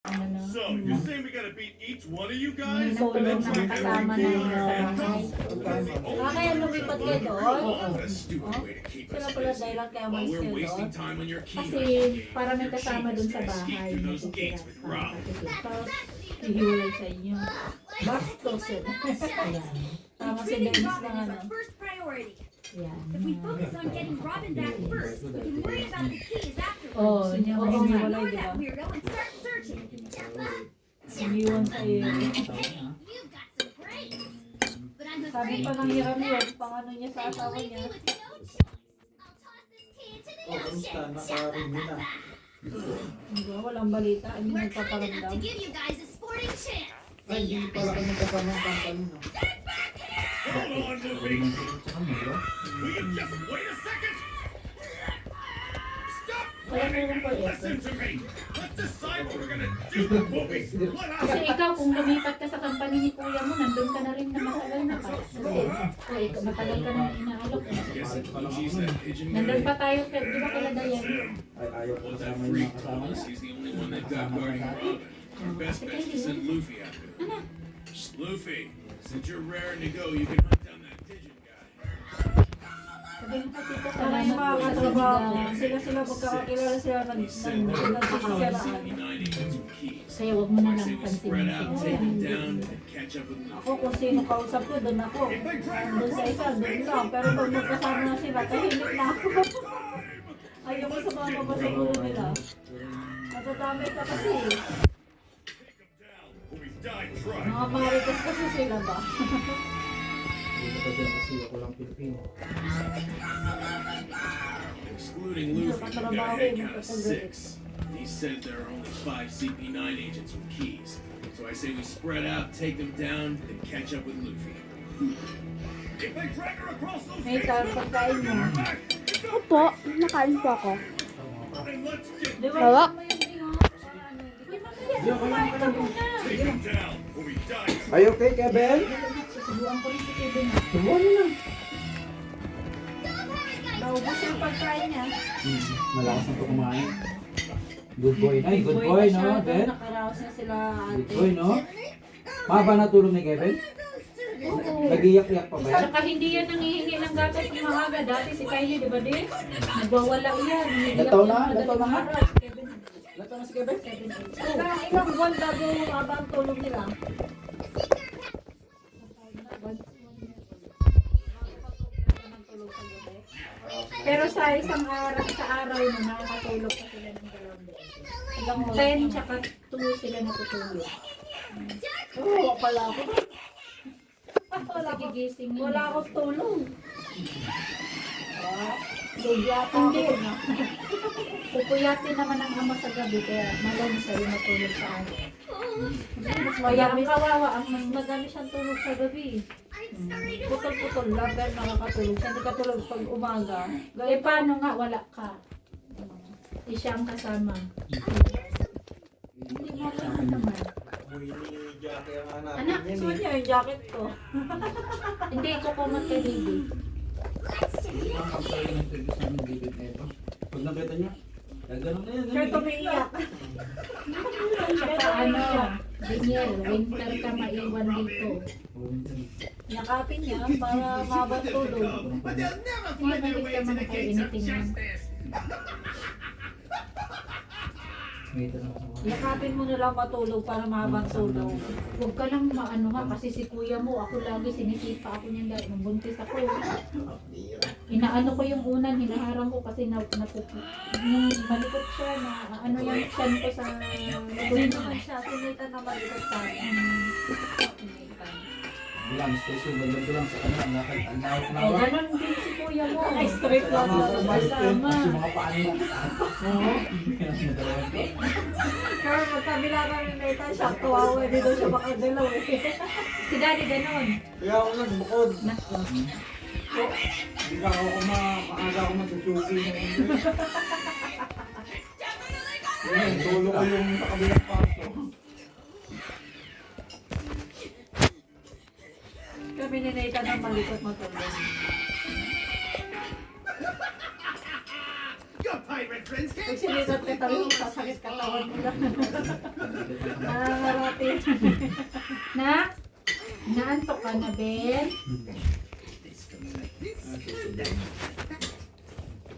ano na. So, you're saying we gotta beat each one of you guys? Tulong na kasama na yun sa bahay. Kaya lumipat kayo doon? What a stupid way to keep Sila us pala busy. dahilan kaya While umalis we're kayo wasting doon? time on your Kasi keynote. para may kasama dun sa bahay. Those gates with Rob. Tapos, hihiwalay sa inyo. Bastos yun. Tama si Dennis na ano. First priority. Yan. If we focus on getting Robin back first, we can worry about the keys afterwards. Oh, niya Oo, hihiwalay, Ignore di ba? that weirdo and start searching. Iniwan sa iyo. You've got some brains. But I'm Sabi pa ng hiram yun, pang ano niya sa asawa niya. Kamusta? Naka-review na. Hindi ba, walang balita. Hindi We're kind enough nagpaparamdam. to give you guys a sporting chance. Ay, hindi pala kami kasama ng company, no? Hold on, Pwede movie. mong tulog sa kami, no? Will you just wait a second? Stop Wala mo running yung and pala. listen to me. Let's decide what we're gonna do with movies. What Kasi happened? ikaw, kung lumipat ka sa company ni kuya mo, nandun ka na rin na matagal na pa. Kasi, o ikaw, matagal ka na inaalok. Guess it Lucy's that pigeon Nandun guy. pa tayo, di ba kala Dayan? Ay, ayaw ko Well, that kasama yung freak mga kasama Wallace, niya. he's the only one that got guarding Robin. Our best bet is to send Luffy after him. Luffy, since you're raring to go, you can hunt down that pigeon guy. Sabi mo kasi ko, Sana yung mga katrabaho, sila magkakakilala sila He said there are nagkakasiraan. 59 agents with keys. Kaya wag mo So na I lang say we pansinin spread out, siya. take him down, and catch up with Ako Luffy. kung sino kausap ko, doon ako. Doon sa isa, doon lang. Pero pag magkasama na sila, tahimik na ako. Ayaw ko sumama pa sa gulo nila. Matadami ka kasi. Take him down, or we die trying. Mga marites kasi sila ba? Hindi ko pa dyan kasi ako lang Pilipino. Excluding Luffy, we got a head count of 6. He said there are only 5 CP9 agents with keys. So I say we spread out, take them down, and catch up with Luffy. If they drag her across those May gates, tarong pagkain mo. Opo, nakain po ako. then let's get Di ba? Hawa? Tama yun, di ba? Kumain ka muna. take him down, or we die. Are you okay, Kevin? Susubuan ko rin si Kevin. Subuhan mo na. Naubos yung pagkain niya. Malakas na ito kumain. Good boy na, good boy, na siya, no, doon Ben? nakaraos na sila Good ate. boy, no? Mahaba na tulog ni Kevin? Nag-iyak-iyak pa ba yan? Saka hindi yan nangihingi ng gatas ng maaga. Dati si Kylie, di ba din? Nagwawala yan. Nataw na? Nataw na nga? Kevin. Lato na si Kevin? Saka ilang buwan bago haba ang tulog nila. Pero sa isang araw, sa araw na nakakatulog pa sila ng dalawang beses. Hanggang 10 tsaka 2 sila natutulog. Oo, pala ako. Kasi gigising yun. Wala akong tulog. Lugyata ako Hindi. na. Pupuyatin naman ang ama sa gabi kaya malam sa'yo matulog sa araw. Mas Kaya ang mayami. kawawa ang Mas madami siyang tulog sa gabi. Putol-putol lang, pero nakakatulog siya. Hindi katulog pag umaga. Eh paano nga wala ka? Eh siya ang kasama. Hindi mo alam naman. Anak, Gusto niya yung jacket ko. hindi ko kumat kay baby. Ang kapal ng tigis namin David na ito. Pag nakita niya, gano'n na yan. Kaya tumiiyak. Tsaka ano, Daniel, winter ka maiwan dito. Yakapin niya para mabang tulog. But they'll never Hindi malit ka man kay anything yan. May tanong sa mga. Yakapin mo na lang matulog para mahabang tulog. Huwag ka lang maano nga kasi si kuya mo, ako lagi sinisipa ako niyan dahil nung buntis ako. Inaano ko yung unan, hinaharang ko kasi malikot siya na ano yung chan ko sa Hindi naman siya, sinita na malikot sa akin. Bilang, special ganda lang sa kanya. Ang lakad, ang lawak na Oh, ba? ganon din si kuya mo. Ay, straight lang na kasama. Kasi mga paan mo. Oo. Kaya magkabila kami nita siya, kawawa dito siya makagalaw eh. Si daddy ganon. Kaya ako lang, bukod. Nako. Hindi ka ako maaga ako magsusugi. Ngayon, solo ko yung sa kabilang paso. Kami ni Nathan ang malikot matulog. Your pirate friends can't Pag sinikat ka talong, sasakit katawan mo lang. Nangangarati. Nak? Naantok ka na, Ben?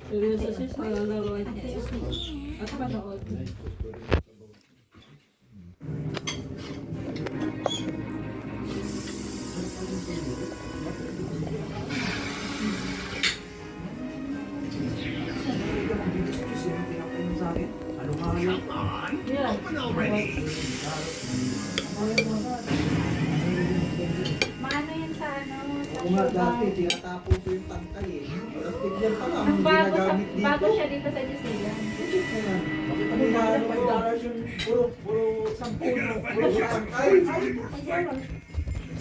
Seryoso siya sa lalaroan niya. At panood. Ano nga yun? Yan. Maano yan sa ano? Sa Ako nga dati, sugar? tinatapon ko yung tangkay eh. Plastic yan pa lang, Ang hindi bago, nagamit dito. bago siya dito sa New Zealand. Bakit kami na ano, $5 yung puro 10 puro tangkay.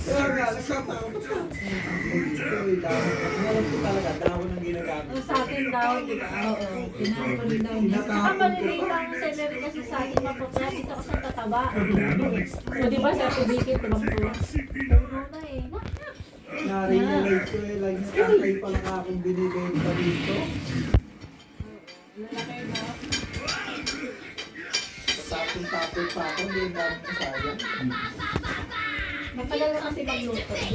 Kaya nga, nagtatapon ko. Alam ko talaga, dahon ang ginagamit. Sa akin daw, di ba? Oo. Tinapon daw niya. Saka maliliit lang ang celery kasi sa akin mapapaya. Dito kasi ang tataba. O di ba sa tubigit, tumang po. Puno na eh. Na-realize ko eh, like tangkay pa lang akong binigay pa dito. Lalaki mo. Tapon-tapon pa ako, hindi yung gamit ko sayang. Matagal na kasi magluto. Ano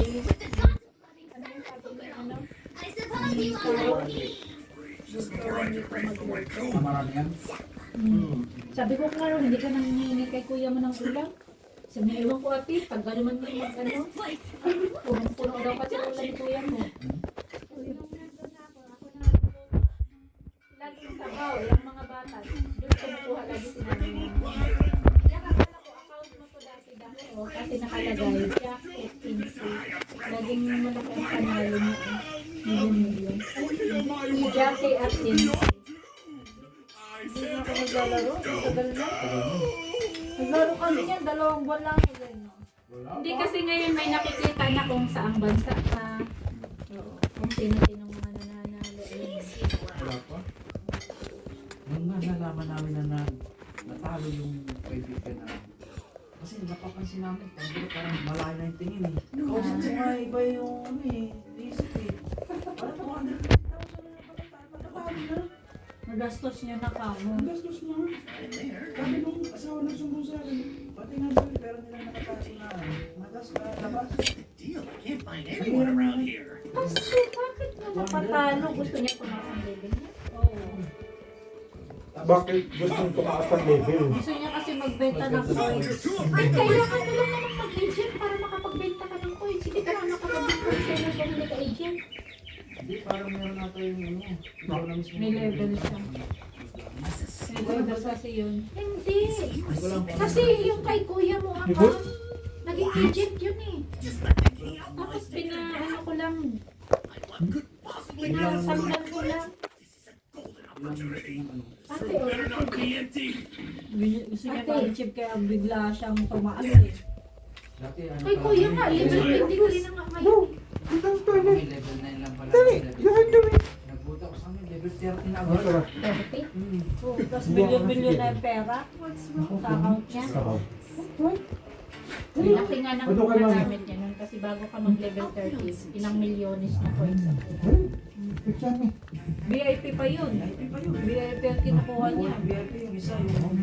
yung sabi niya, ano? I suppose you are. Marami yan? Sabi ko, Claro, hindi ka nangingi kay kuya mo ng ulam. Sabi niya, ewan ko ate, pag gano'n man yung mag-ano, puno daw kasi ulam ni kuya mo. Laging sabaw, yung mga bata, doon kumukuha lagi sinabi niya. Kaya kakala ko, account mo to dati-dati, kasi nakalagay, jacket, pinsi. Laging malaki ang panalo niya. Million. Si Jackie at Pinsi. Hindi na ako naglalaro. Tagal na. Naglaro kami yan. 2 buwan lang. Hindi kasi ngayon may nakikita na kung saang bansa ka. Kung sino-sino mga nananalo. Wala pa. Nung nga nalaman namin na natalo yung kaibigan namin. Kasi napapansin namin, parang malayo na yung tingin eh. Kausap ko nga iba yung ano eh, isip eh. Parang 200,000 na natalo na. Nagastos niya na kamo. Ang gastos niya. Sabi nung asawa ng sumbong sa akin, pati nga ba yung pera nila nakataso na nagas na labas. Deal, I can't find anyone around here. Kasi bakit mo napatalo? Gusto niya pumasok ang level niya? Oo. Bakit gusto mong tumaas ang level? Gusto niya kasi magbenta ng coins. Ay, kailangan mo lang naman mag-agent para makapagbenta ka ng coins. Hindi ka lang nakapag-bitcoin sa'yo kung hindi ka agent. Hindi, parang meron natin yung ano. Ikaw na mismo. May level siya. May level kasi yun. Hindi. Hindi ko lang po. Kasi yung kay kuya mo ako, Libot? naging agent yun eh. Tapos pinaano ko lang, pinasamdan ko lang. Ilang gusto ng ano. Ate, Better not be empty. Gusto niya pa-chip kaya bigla siyang tumaas eh. Dati ano kay kuya nga, level 20 ko rin ang ngayon. May level 9 lang pala. Nagbuta ko sa amin, level 30 na agad. 30? Oh, tapos milyon-milyon na yung pera sa account niya. Laki nga ng Ano ka lang? namin yan nun kasi bago ka mag-level 30, ilang milyones na coins ang kuha. VIP pa yun. VIP ang kinukuha niya. VIP yung isa, yung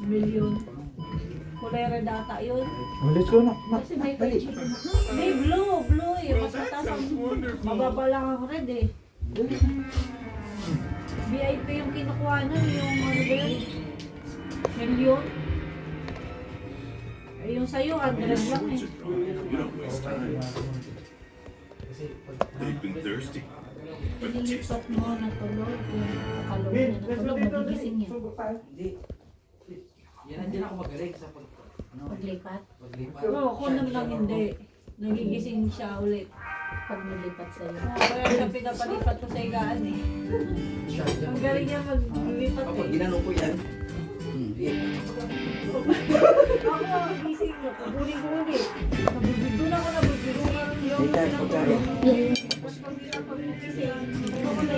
Milyon. Kulera data yun. Let's go na. Kasi may page ito na. May blue eh. Mas mataas ang mababa lang ang red eh. VIP yung kinukuha nun, yung ano ba yun? Milyon. Eh, yung sa'yo, 100 lang eh. We don't waste time. Kasi pag They've been thirsty. Ililipat mo na tulog. Yung kakalog na natulog, magigising yan. hindi. Yan nandiyan ako magaling sa pag ano, Paglipat, paglipat. Oo, kung lang hindi. Nagigising siya ulit. pag nilipat sa'yo. Kaya siya pinapalipat ko sa higaan eh. Ang galing niya maglipat Kapag eh. ginano ko yan, Ako, gising ko. Guli-guli. Doon ako nabubigo nga rin yung pagkaro. Tapos pag gising, ako na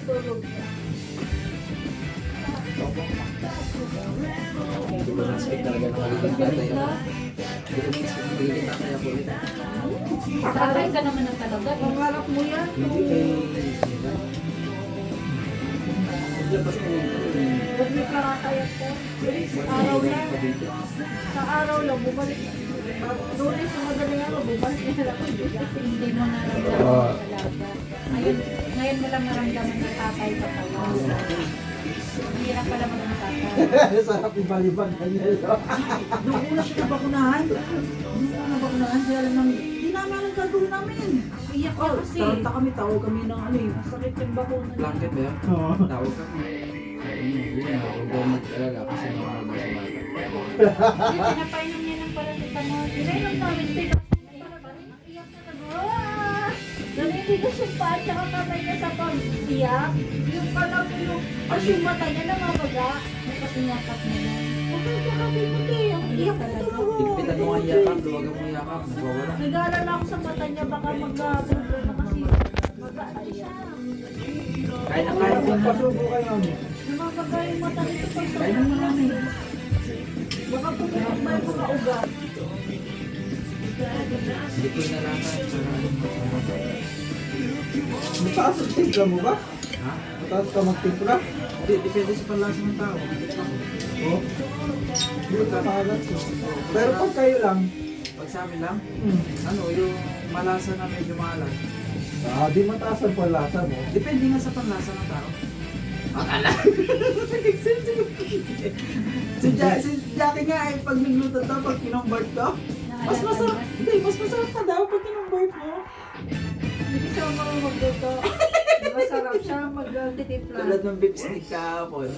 tulog na. Hindi ko na-expect talaga na magiging tatay ako. Hindi ko na-expect na magiging tatay ako ulit. Tatay ka naman ng talaga. Pangarap mo yan. Hindi kay... Paglabas ko Huwag mo kakakayat ko. Sa araw lang. Sa araw lang, bumalik. Lunes sa madaling araw, bumalik na lang ako. Hindi mo naramdaman talaga. Ngayon mo lang naramdaman na tatay ka pala. Ang hirap pala maging tatay. Sarap ibalibag ganyan. Nung una siya nabakunahan. Kaya lang nang, hindi namin alam gagawin namin. Iyak ka kasi. Taranta kami, tawag kami ng ano eh. Masakit yung bakuna. blanket ba yan? Oo. Tawag ka. Yun na, huwag daw mag-alala kasi naman sa bata. Yung pinapainom niya ng paracetamol. Pinainom namin, iyak na nag-aaah! Naninigas yung paa, tsaka kamay niya sa pag-iyak. Yung kalam yung, kasi yung mata niya namamaga. Nakasinyakap niya na. Okay, tsaka piputi. Ang iyak na talaga. Higpitan mo ang yakap, luwagan mo ang yakap, nagwawala. Nag-aalala ako sa mata niya, baka mag-problema kasi mag-ano siya. Kaya na kaya ko na. Pasubo kayo. Namamaga yung mata nito pag sa Kaya naman namin. baka pumunok ba yung mga ugat. Hindi ko inalaman. Mataas ang timpla mo ba? Ha? Mataas ka magtimpla? Hindi, depende sa panlasa ng tao. Oo. Hindi ka kalat. Pero pag kayo lang, Pag sa amin lang, ano, yung malasa na medyo maalat. di mataas ang palasa mo. Depende nga sa panlasa ng tao. Akala. Si Jackie nga ay pag nagluto daw, pag kinumbart daw, mas masarap. Hindi, mas masarap ka daw pag kinumbart mo. Hindi siya mga magluto. Masarap siya mag-titipla. Tulad ng beef stick kahapon.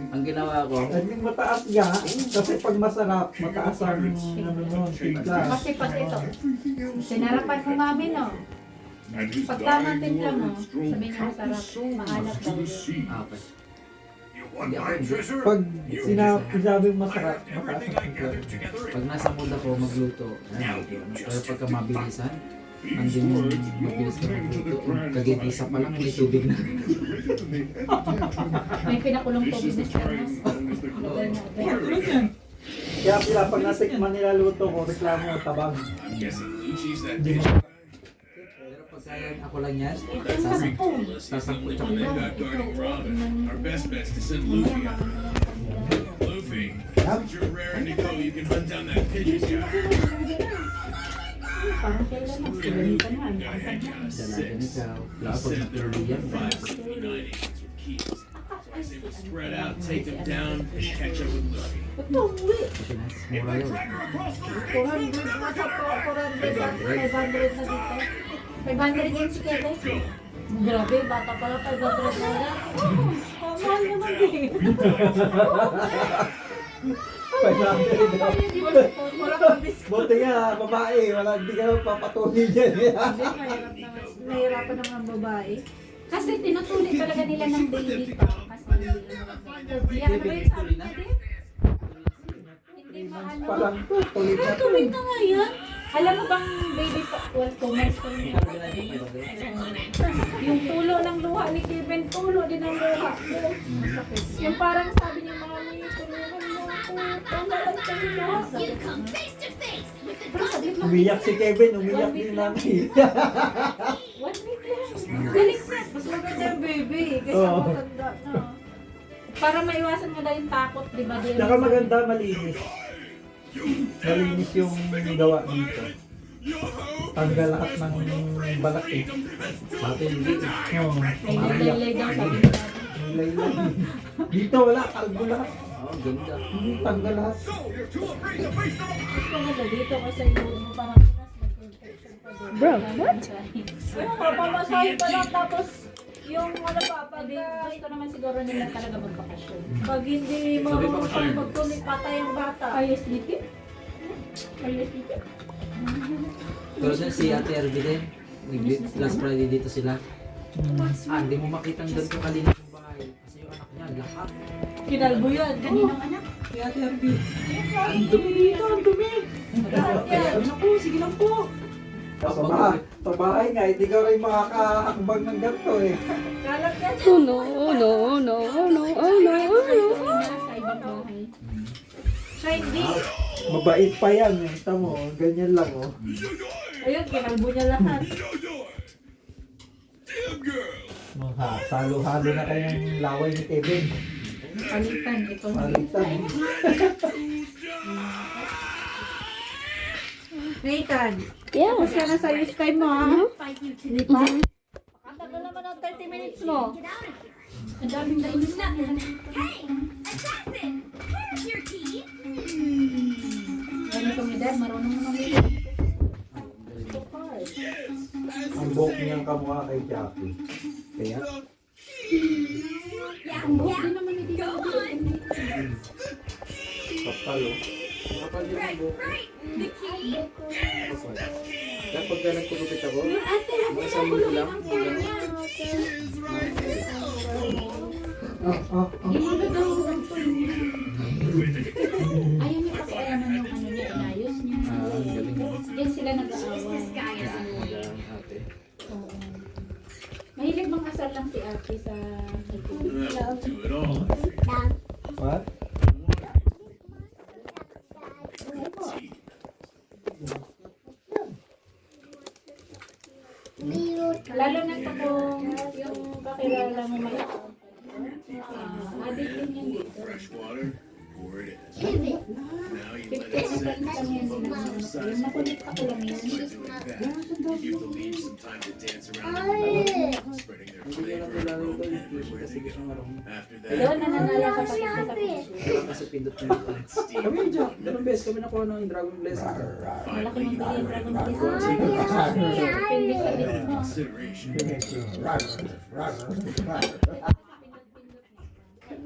Ang ginawa ko, Naging mataas nga, kasi pag masarap, mataas ang ano nun, timpla. Kasi pag ito, sinarapan ko mami no. Pag tamang timpla mo, sabi niya masarap, maalat daw yun. okay. Want my treasure? Pag sinabing masarap, mataas ang timpla. Pag nasa mood ako magluto, ano, pero pagka mabilisan, hindi mo mabilis ka magluto. Kagigisa pa lang, may tubig na. May pinakulong tubig na siya. No? Lagay na agad. Kaya pila pag natikman nila luto ko, reklamo tabang. I'm guessing Luci's that Di dish. mo- Pero pagka ako lang yan, Sasangkot ako na guarding Robin. Our best bet's to send Luffy after her. Luffy, since you're rare and Nico, you can hunt down that pigeon guy. Parang kailan na, sinalitan na. Guy had count of dalagan 6. ikaw. He Wala pag said there are natulog yan. only 5 CP9 agents with keys. So I say we spread out, take them down, and catch up with Luffy. Ba't na uwi? Pinas, mura yun. 400 na sa 400 at 500 na dito. 500 yen si Kevin. Grabe, bata pala 500 na lang. Mahal naman din. Wala kang discount. Buti nga, babae, wala, hindi ka papatuloy dyan. Hindi, mahirap naman. Mahirapan naman ang babae. Kasi tinutuloy talaga nila ng baby pa. Kasi hindi ano ba yung sabi natin? Hindi maano. Parang tuloy na to. Tuloy na nga yan. Alam mo bang baby pa? Well, commerce ko yun. Yung tulo ng luha ni Kevin, tulo din ang luha ko. Yung parang sabi niya, mami, tulungan mo ako. Tulungan kayo luha. You come face to face with the Pero saglit lang. Umiyak si Kevin, umiyak din namin. 1 week lang. Galing na. Mas maganda yung baby. Kaysa Oo. matanda na. Para maiwasan mo na yung takot, di ba? Di Tsaka maganda, malinis. Malinis yung gawa dito. Tanggal lahat ng balat eh. Sa atin, hindi. Oo, Ay, mariyak. laylay daw sabi ni Daddy. Laylay. Dito wala, kalbo lahat. Oo, ganda. Tanggal lahat. Mas maganda dito kasi yung parang nag-infection pa doon. Bro, what? Ayun nga, pamasahe pa lang tapos yung ano pa, pag, Gusto naman siguro nila talaga magbakasyon. pag hindi marunong pa magtuloy patay ang bata. Ayos dito? Ayos dito? Pero dun si Ate Erby din, last Friday dito sila. Hindi mo makita ang ganito kalinis yung bahay. Kasi yung anak niya, lahat. Kinalbo yan. Kaninang anak? Kaya Ate Erby, ang dumi dito, ang dumi. Lahat yan. Ano po, sige lang po. Sa bahay nga, hindi ka rin makakakbag ng ganito eh. Kalat ka Oh no, oh no, oh no, oh no, oh no, oh no. Sa ibang bahay. Siya hindi. Mabait pa yan eh. Tamo, ganyan lang oh. Ayun, kinalbo niya lahat. Salo-halo na kayong laway ni Kevin. Palitan, ito. Palitan. Nathan, Yeah. tapos ka na sa use time mo ha? Fight you to Hindi pa? Katagal naman ang 30 minutes mo. get out of here. Ang daming nainis na. Hey, assassin! Where's your key? Ano kami dad, marunong naman yun. Ang buhok niyang kamukha kay Jackie. Kaya, Yeah, Hindi yeah. naman hindi Go on. papalo. Kapal yung Right, buhok. right. The key. Kapag ka nagpagupit ako, Ate, huwag mo mga na isang linggo kulungin lang, ang hair niya. Yung mga gagawin ko niya. Ayaw niya pakialaman yung ano niya, inayos niya. ang galing mo. Diyan sila nag-aaway. This guy is Yan, ate. Oo. Mahilig mang asal lang si ate sa That'll do it all. What? lalo na sa kung yung kakilala mo malaki. Adik din yan dito. Fresh water, pour it in. Now you let it 50 na sit. kami yan yung nakulit ako lang yun. By doing that, you give the leaves some time to dance around in the middle, spreading their Hindi ko na flavor kilala and ito. aroma Hindi ko everywhere kasi they gusto go. marunong. After Doon that, nananala ka pa dito sa puso. Kailangan kasi pindot na ito. steam. Kami yung Jack, dalawang beses kami nakuha ng Dragon Blessing. Malaki Finally, mong bilhin, dragon take blessing. Depende sa lips mo. consideration.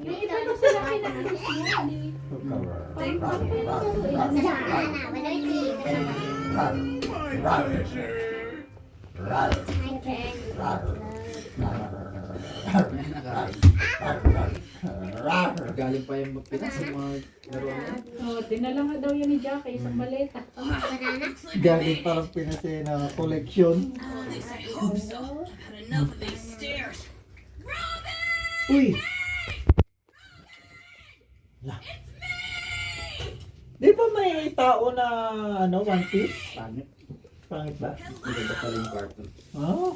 Yung iba na sila kinakis mo. Parang paano pa yung My pleasure. Galing pa yung Pinas sa mga laruan. Oh, dinala nga daw yun ni Jackie, isang maleta. Galing parang pinasaya na koleksyon. Uy! La. Di ba may tao na ano, One Piece? Pangit. Pangit ba? Maganda pala yung cartoon. Oh,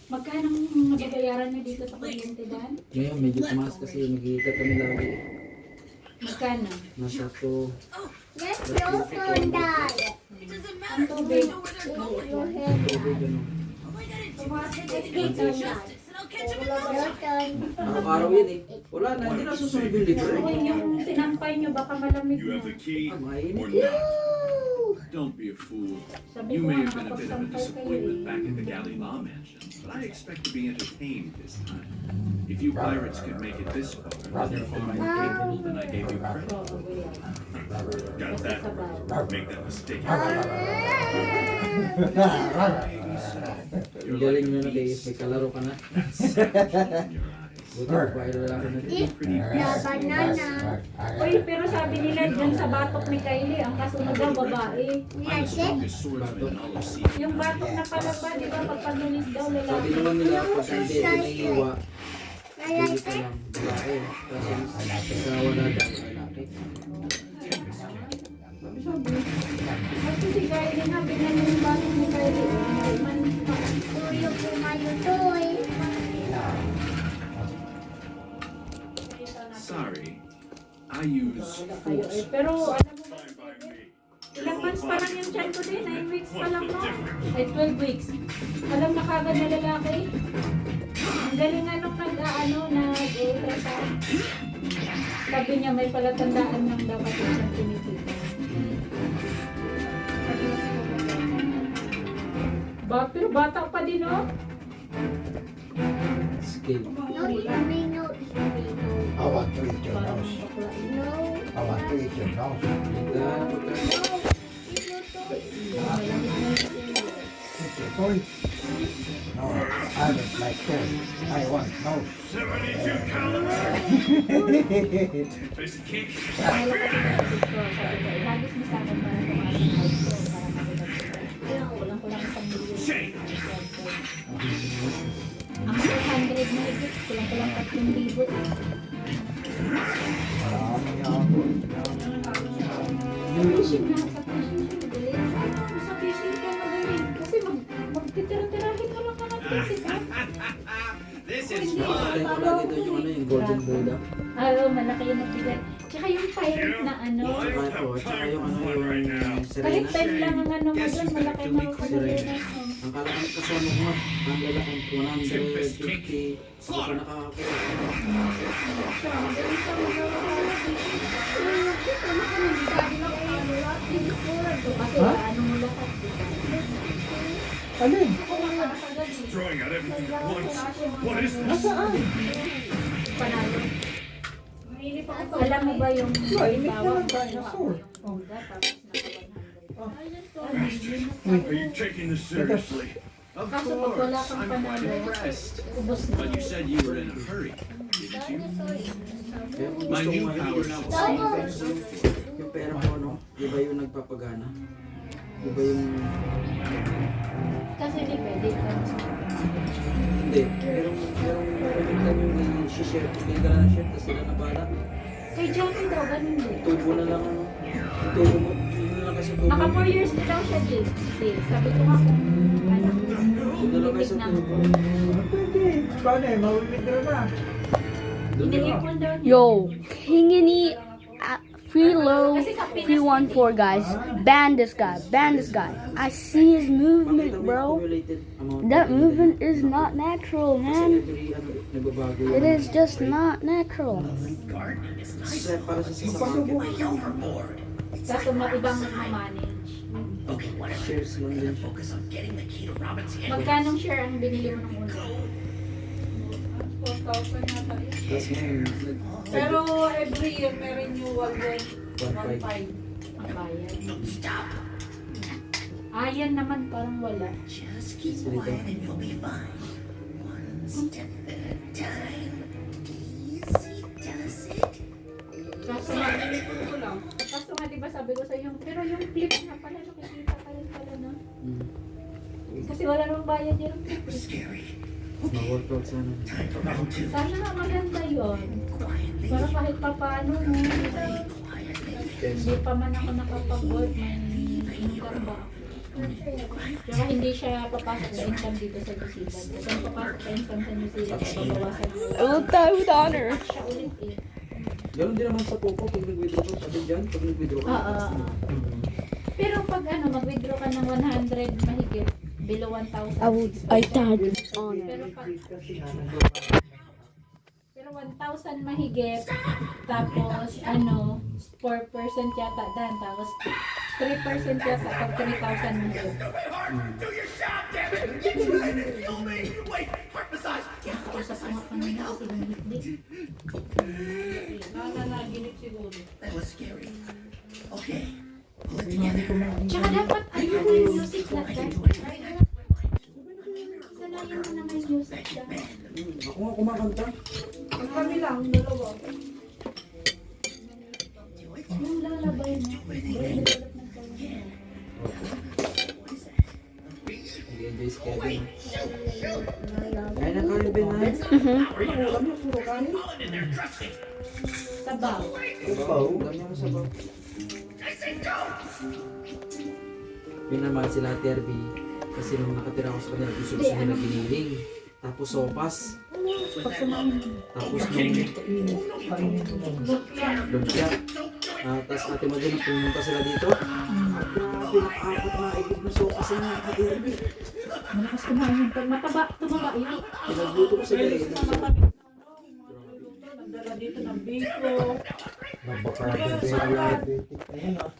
Magkano nababayaran niyo dito sa kuryente, Dan? Ngayon, medyo tumaas kasi nag-iikat kami lagi. Magkano? Nasa to. Ang tubig. Tubig, ano. Araw-araw yan eh. Wala na, hindi na susunod yung libre. Kung yung sinampay niyo, baka malamig You na. have the key Ah, or mainit. not. Don't be a fool. Sabi You ko may nga, have been a bit of a nakapagsampay kayo disappointment eh. back at the Galley Law Mansion, but I expect to be entertained this time. If you pirates could make it this far, then you're far more capable than I gave you credit. Oo, wala. Got that? Make that mistake. Ang galing mo na kayo, may kalaro ka na. In your eyes. Buti viral lang ako na dito. Pretty Uy, pero sabi nila dyan sa batok ni Kylie, ang kasunod daw babae. I'm the strongest swordsman I'll receive. Yung batok na palaba, di ba, pag panulis daw, Sabi lalaki. naman nila, pag hindi umiiwa, hindi ka lang babae. Kasi asawa na daw, lalaki. Kasi si Kylie nga, binali yung batok ni Kylie. Man, Sorry, I use wala kayo eh. force. Pero alam mo ba, Fine by me. ilang months pa lang yung tiyan ko din, 9 weeks pa lang no? Ay, 12 weeks. Alam na kagad na lalaki. Ang galing nga nung nag-ano, nag-ultrasound. Sabi niya may palatandaan ng dapat yung siyang tinikita. Pero bata pa din, oh. Skill. I want to eat your Parang nose. bakla. I want to eat your nose. Eat your toy. No, I don't like toy. I want nose. 72 calories. Piece of cake. Mahalo kasi ng isip ko. Sabi ko, ihagis mo sa akin para tumaas yung height ko. Para magulat ko. Kulang ko lang change. Ang 400 na higit, kulang-kulang 3,000 eh. Marami nga ako. Fishing na, sa fishing siya magaling. Sa fishing ka magaling. Kasi magtitira-tirahin mo lang naman kasi ka. This is Patay ko lagi doon yung ano, yung golden Buddha. Oo, malaki yung nabigat. Tsaka yung pirate na ano. Saka po, tsaka yung ano, yung Kahit Serena. 10 lang ang ano mo doon, malaki na yung Serena. kalalinan mo. Ang kalakang kasama ko nga, ang lalaking 150. Ako pa nakakakuha. Siya, magaling siya magawa sa fishing. Kasi ano mo lahat. Alin? throwing out everything at once. What is this? Nasaan? Panalo. Alam mo ba yung Mainit bawang naman dinosaur. Oh. Are you taking this seriously? Of Kaso pag wala course, kang I'm quite panalo, impressed. ubos na. But you said you were in a hurry, didn't you? Kaya kung My gusto new ko nga power yung pera ko, no? Iba yung nagpapagana. Iba yung... Kasi depende ka. Hindi. Merong time yung i-share. Bili ka na ng shirt, tapos sila na bala. Kay Jackie daw, ganun din. Tubo na lang ano. Yung tubo mo. Yun na lang kasi tubo. Naka 4 years na daw siya, Jay. Sabi ko nga kung ano, Doon na lang kayo sa na. tubo. Pwede. Paano eh? Mawimitra na. Doon na lang. Iniipon daw niya. Yo, Kingany, free low, 314 guys. Ban this guy. Ban this guy. I see his movement, bro. That movement is not natural, man. It is just not natural. Para sa supermarket. Kaso ibang manage. Shares lang din siya. Magkano share ang binili mo nung una? 4,000 yata yun. Tapos ngayon, Pero every year may renewal din. 1.5. 1.5. Ang bayad. Ayan naman parang wala. Kaso nga, kaso nga diba sabi ko sa iyo, pero yung clip na pala nakikita pa rin pala no? Kasi wala namang bayad yun. Ma-workout sana. Sana nga maganda yun. Para kahit pa paano no, hindi pa man ako nakapag-work, may income ba ako. Kaya hindi siya papasok na income dito sa New Zealand. Kasi ang papasok na income sa New Zealand, babawasan mo. I will die with honor. Siya ulit eh. Ganoon din naman sa Popo pag nag-withdraw ka. Pati dyan, pag nag-withdraw ka. Pero pag ano, mag-withdraw ka ng 100 mahigit, below 1,000. I died with honor. Pero 1,000 mahigit, tapos ano, 4% yata dan, tapos 3% yata pag 3,000 mahigit. Do your job, damn it! Kill me! Wait, heart massage! Ako sa sunga kanina kasi hindi. Nananaginip siguro. That was scary. Okay. Tsaka dapat ano mo yung music na dan. Sanayin mo na may music dan. Ako nga kumakanta. Ang kami lang, dalawa. Yung lalabay mo. Nag-enjoy si Kevin. Kaya na Calvin na. Sabaw. Alam niya mo sa bawah. Yun naman sila Terby. Kasi nung nakatira ko sa kanila, gusto nila giniling. Tapos sopas. Tapos lumpia. Tapos ate mo din, pumunta sila dito. Grabe, nakakot na ikot na sopas yung Terby. Malakas kumain. Pag tumaba yun. Pinagluto ko sila eh. Nagdala dito ng biko. Napaka-diabetic na yun ah.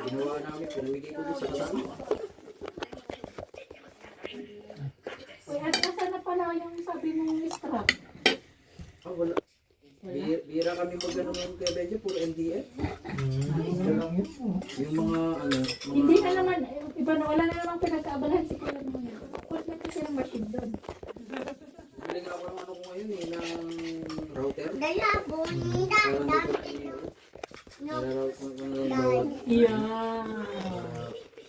Ginawa namin, pinamigay ko doon sa kasama. Uy, at nasa na pala yung sabi mong strap? Wala. Bira kami mag-ano ng kay Benjo, puro MDF. Ano lang yun oh. Yung mga ano, Hindi na naman, iba na wala na namang pinagkaabalahan si Kuya naman. Wala na kasi ng machine doon. Bili nga ako ng ano ko ngayon eh, ng router. Dala, bonita, Nararoute ko ng bawat. Yeah.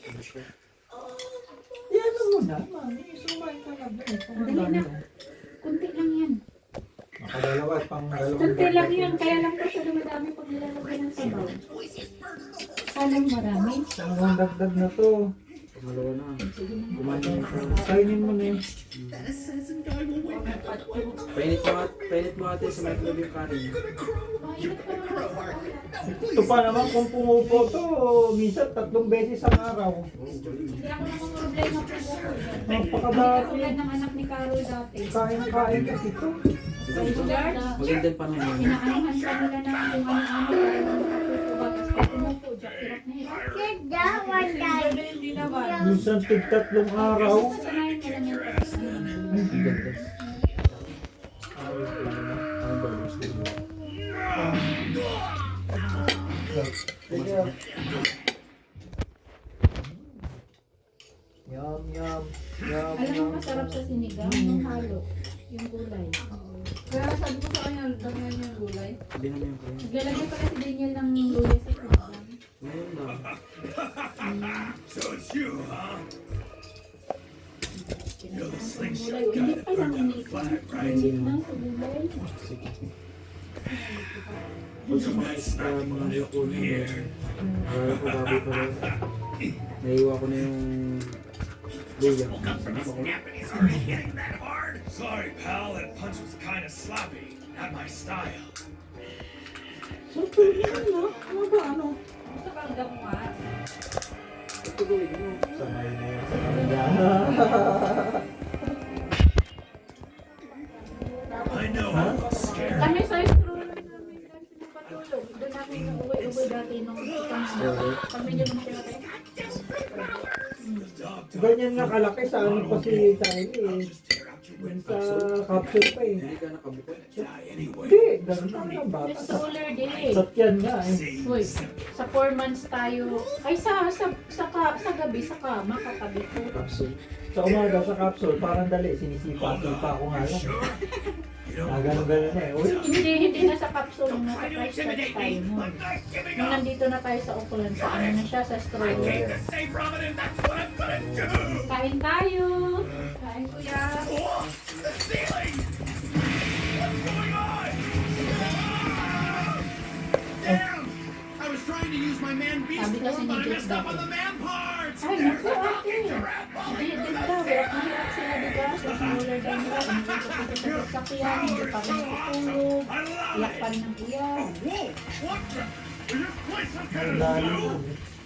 Ano siya? mo na, mami. Sumain ka na. Dali na. Kunti lang yan. Makadalawa, pang dalawang Kunti lang birthday. yan. Kaya lang kasi madami pag nilalagay ng sabaw. Sanang marami. Ang dagdag na to. Pangalawa na. Kumain na siya. Kainin mo na yun. Painit mo ate sa microwave yung kanin. Ito pa naman kung pumupo to, minsan 3 beses ang araw. Hindi ako naman problema po buko. Napakadami. Tulad ng anak ni Carol dati. Kain kasi to. Maganda pa naman. Inaanuhan ka nila ng kung ano-ano para makapupo. Tapos pag pumupo, Jack, hirap na hirap. Hindi naman. Minsan 3 araw. Sasanayin mo lang yung tapos yun. Ang ganda. Yum, yum, yum, Alam mo, yum. masarap sa sinigang, yung halo, yung gulay. Kaya sabi ko sa kanya, damihan niya yung gulay. Sabi naman yung kaya. Naglalagay pala si Daniel ng luya sa sinigang. Ngayon lang. So it's you, huh? You're the Gulay. slingshot O, hindi guy pa lang that burned up the umitin. flag, right? Hindi na sa gulay. Pag sa mga mga yakul na akala ko baboy pa rin. Naiwa ko na yung luya. He's already hitting that hard. Sorry, pal. That punch was kind of sloppy. Not my style. So, ano? Ano ba? Ano? Gusto ka hanggang mo nga. Ito gawin mo. Sanay na yan sa kanila. I know I look scared. Kami sa stroller namin kasi napatulog. Doon namin yung uwi-uwi dati nung kami niyo nung pinatay. Ganyan nga kalaki sa ano pa si Tylee eh. Yung sa capsule pa eh. Hindi ka nakabukod. Die anyway. Hindi, ganun lang ang bata. Stroller din. Satyan nga eh. Uy, sa 4 months tayo. Ay, sa gabi, sa kama, katabi ko. Capsule. Sa umaga sa capsule, parang dali, sinisipa-sipa ko nga lang. Ganun-ganun na eh. Uy, Hindi na sa capsule, nung nasa price tag tayo nun. Nung nandito na tayo sa Auckland, sa ano na siya, sa stroller. Save Robin, and that's what I'm gonna do. Kain tayo! Kain kuya! Oh, the ceiling! What's going on? Damn! I was trying to use my man beast Sabi kasi form, ni but I Jeff messed up on dati. the man parts. Ay, There's naku, the ate! fucking giraffe ball. Hindi din daw, hirap na hirap sila diba? Sa stroller din nila, hindi ko sa sasakyan, hindi pa rin natutulog. I love Iyak it. pa rin ng kuya. Whoa! What the? Is this place some kind ang of lalo. zoo?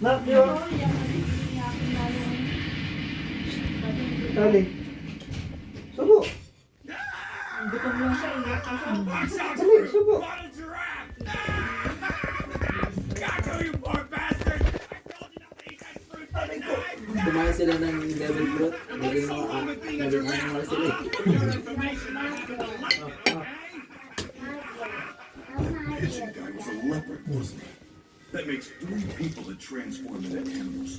Nak, Oo, yun. yan, iyakin lalo. Tylee. Subo. Gutom lang siya, iyak ka siya. Watch out! Dali, subo. What a giraffe! Got you, you poor bastard! I told you not to eat that fruit tonight! Kumain sila ng level fruit. Naging naging animal sila. Your information I have to the leopard, eh? Asian guy was a leopard, wasn't he? That makes 3 people that transform into animals.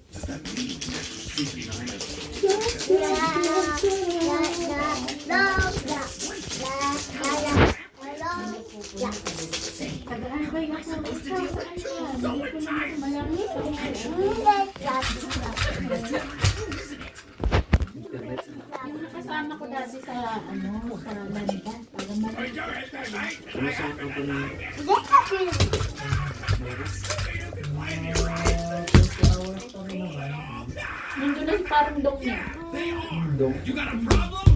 Does that mean CP9 has Tagaan ba yung ako? Saan yan? Hindi ko naman malamit. Internet. Yung nakasama ko dati sa, ano, sa Landa. Taga Malamit. Ano sa company? Nandun na si parang dong niya. Dong. You got a problem?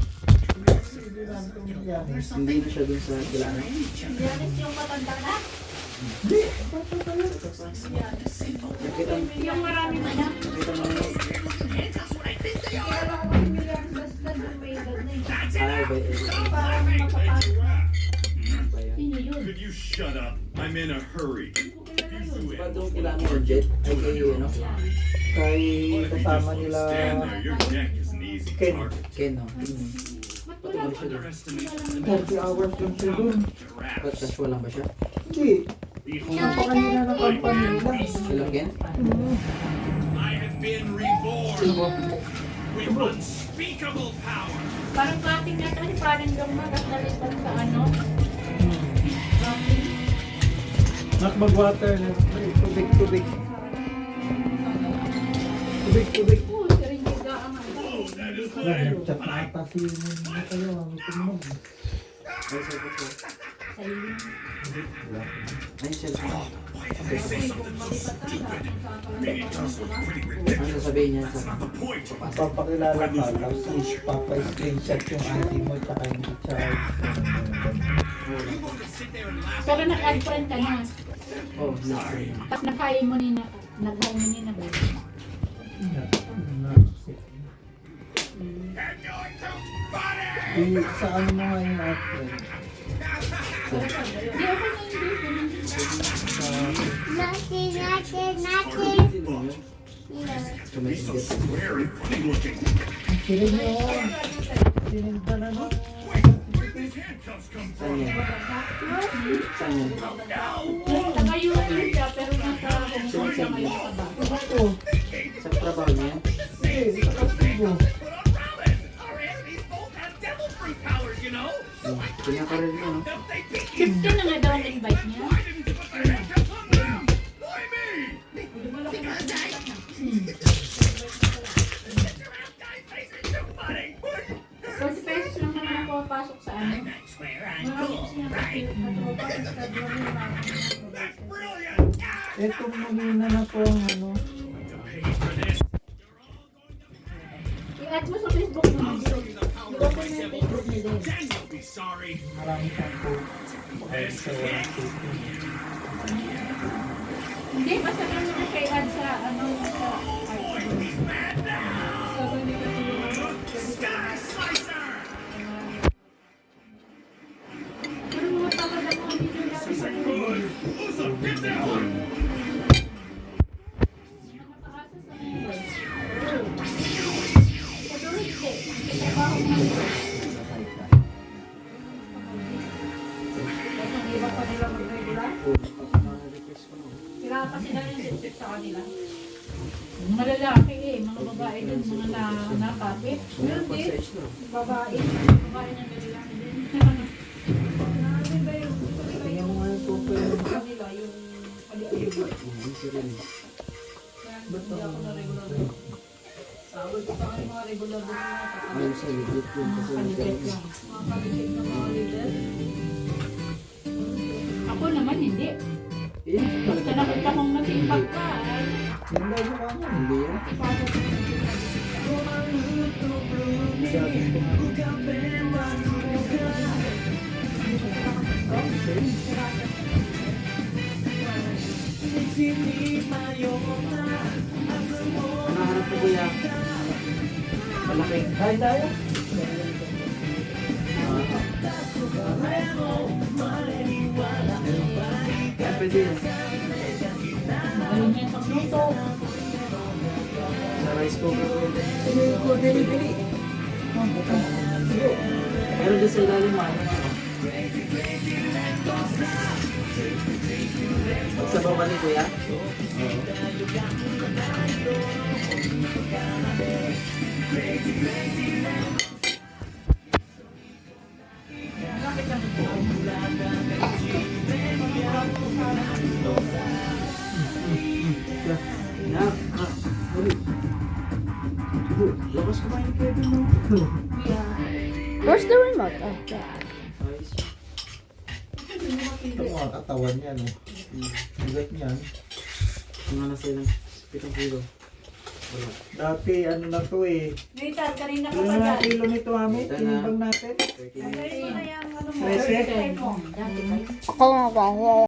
Hindi na siya dun sa kilala. Yanis yung matanda na. Nakita mo. Yung marami na na. Nakita mo. Kaya lang ako yung basta doon may edad na eh. Ay, ba? Parang makapasok. Ba yan? Sino yun? Could you shut up? I'm in a hurry. Pa doon kilala mo Jet? Ay, kayo, ano? Kay kasama nila Stand there. Your neck is an easy Ken. target. Ken, no? Ba't wala Patuloy siya dun. Underestimate 30 hours lang siya dun. Ba't giraffes. casual lang ba siya? Hindi. Behold, Napakanina ng company nila. Sila Ken? I have been reborn with unspeakable power. Parang cutting na tayo, parang dong nagkakalitan sa ano. Nak mag-water na. Tubig. Oo, sirindiga ang ano. Wala, nag-chat na ata si Nino kayo. Ang tumog. Ay, sabi ko. Sa iyo. Wala. Ay, cellphone. Kasi kung malipat ka sa kung saan ka lang diba? Ano sasabihin niya sa Papakilala ka, tapos papa-screenshot yung auntie mo tsaka yung child. Pero nag-add friend ka na. Oh, next. Tapos nakain mo ni na. Nakain mo ni na. Sa ano mo nga yung friend? Di ako na hindi. Nothing, nothing, nothing. Sino yun? Tumitigil. Square and funny looking. Sila yun. Sininda na no? These handcuffs come Saan from. yan? Saan yan? Naka-YouTube siya pero nasa Hong Kong siya ngayon sa ba. Ito. Sa trabaho niya? Hindi, sa kastigo. Our enemies both have devil fruit powers, you know? Pinakaroon mo, no? 50 na nga daw ang invite niya. Why didn't you put the handcuffs on them? Why me? Too funny. 40 pesos lang naman ako pasok sa ano. That's brilliant. Itong mamina na po ang ano. To pay for this. I-add mo sa Facebook mo. I-open mo yung Facebook niya din. Then you'll be sorry. Marami siyang po. Ay, sa walang safety. Hindi, basta lang mo na kay add sa ano sa Sky Slicer! pero mga tawag na mga video natin sa YouTube. Uso, get down! Nakakaasa sa mga. Pero hindi. Trabaho mo. Kasi ang iba pa nila mag-regular. Request ko, no? Sila kasi na yung sip sa kanila. Mga lalaki mga babae din, mga nakapit. Meron Pa din. sa age, no? Babae. Babae na lalaki din. Marami ba yung Tingnan mo nga yung profile. kanila yung ali-ali. Hindi siya rin. Hindi ako na regular. Sabi ko pa mga regular din mga Ayun sa legit yun. Kasi Kalitit nagkaroon. lang. mga kalitik na mga leader. Ako naman hindi. Eh, Basta nakita kong matipag ka. Ay, Yung live mo kanya. hindi yan. ipasok mo na sila. Sabi ko nga. Nahanap ko kuya. Malaki. Kain tayo. Kaya pwede yan. Magaling yan sa luto. Sa rice cooker pwede. Meron dyan sa ilalim mo. Ano? Sa baba ni kuya? Oo. Na, huli. Labas kumain ni Kevin mo. Where's the remote? Oh, there. Ayos. Ito mga katawan niya, no? Bigat niyan. Mga nasa ilang 7 kilo. Wala. Dati, ano na to eh. Nathan, kanina ka Ano pa na dyan. kilo nito, Ami? Ito na. Tinimbang natin. 30 minutes. Ano na yung ano mo? 13? Time mo. Dati pa. Ako nga ba?